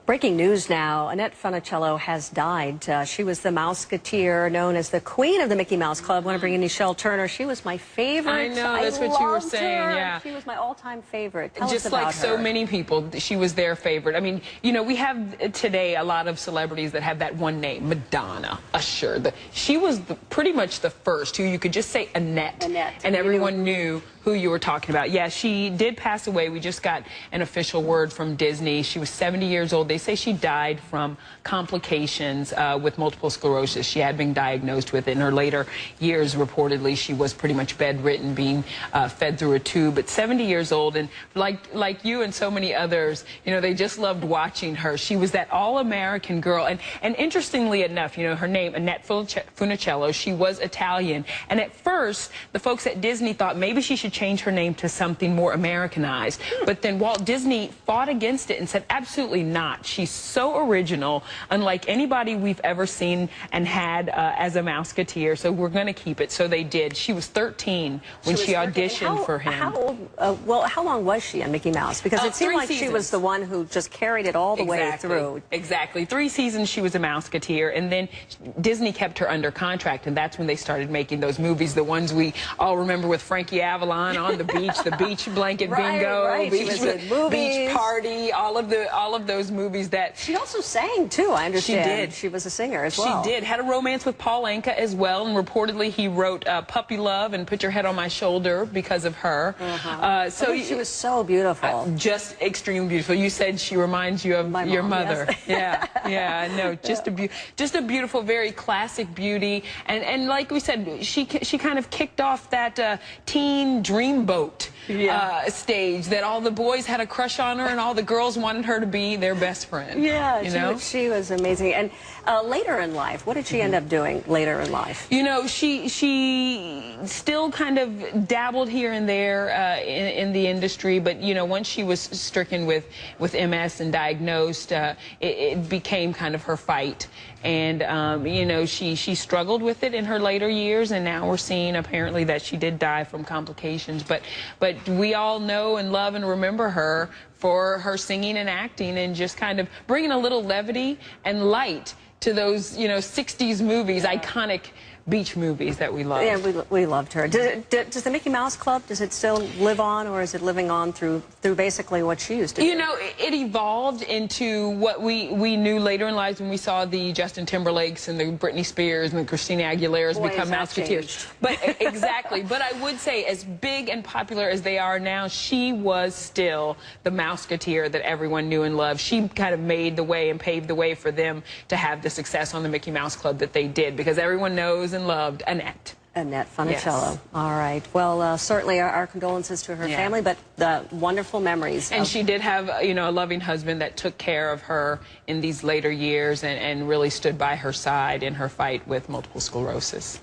Breaking news now, Annette Funicello has died. She was the Mouseketeer, known as the queen of the Mickey Mouse Club. I want to bring in Nichelle Turner. She was my favorite. I know, that's what you were saying, her. yeah. She was my all-time favorite. Tell Just us about like her. so many people, she was their favorite. I mean, you know, we have today a lot of celebrities that have that one name, Madonna, Usher. She was pretty much the first who you could just say Annette. And everyone knew who you were talking about. Yeah, she did pass away. We just got an official word from Disney. She was 70 years old. They say she died from complications with multiple sclerosis. She had been diagnosed with it. In her later years, reportedly, she was pretty much bedridden, being fed through a tube. But 70 years old, and like you and so many others, you know, they just loved watching her. She was that all-American girl. And interestingly enough, you know, her name, Annette Funicello, she was Italian. And at first, the folks at Disney thought maybe she should change her name to something more Americanized. But then Walt Disney fought against it and said, absolutely not. She's so original, unlike anybody we've ever seen and had as a Mouseketeer, so we're going to keep it. So they did. She was 13 when she auditioned for him. How old, well, how long was she on Mickey Mouse? Because it seemed like she was the one who just carried it all the way through. Exactly. 3 seasons she was a Mouseketeer, and then Disney kept her under contract, and that's when they started making those movies, the ones we all remember with Frankie Avalon on the beach, the beach blanket bingo, beach party, all of those movies that she also sang too. I understand. She did. She was a singer as well. She did. Had a romance with Paul Anka as well, and reportedly he wrote "Puppy Love" and "Put Your Head on My Shoulder" because of her. So she was so beautiful, just extremely beautiful. You said she reminds you of your mother. Yes. Yeah. No, just a beautiful, very classic beauty, and like we said, she kind of kicked off that teen dreamboat stage that all the boys had a crush on her and all the girls wanted her to be their best friend. Yeah, you know? she was amazing. And later in life, what did she end up doing later in life? You know, she still kind of dabbled here and there in the industry, but you know, once she was stricken with MS and diagnosed, it became kind of her fight. And you know, she struggled with it in her later years, and now we're seeing apparently that she did die from complications. But we all know and love and remember her for her singing and acting and just kind of bringing a little levity and light to those, you know, 60s movies, iconic beach movies that we love. Yeah, we loved her. Does the Mickey Mouse Club, does it still live on, or is it living on through basically what she used to do? You know, it evolved into what we knew later in life when we saw the Justin Timberlakes and the Britney Spears and the Christina Aguileras become Mouseketeers. But exactly. But I would say, as big and popular as they are now, she was still the Mouseketeer that everyone knew and loved. She kind of made the way and paved the way for them to have the success on the Mickey Mouse Club that they did, because everyone knows and loved Annette. Annette Funicello. Yes. All right. Well, certainly our condolences to her family, but wonderful memories. And she did have, you know, a loving husband that took care of her in these later years and really stood by her side in her fight with multiple sclerosis.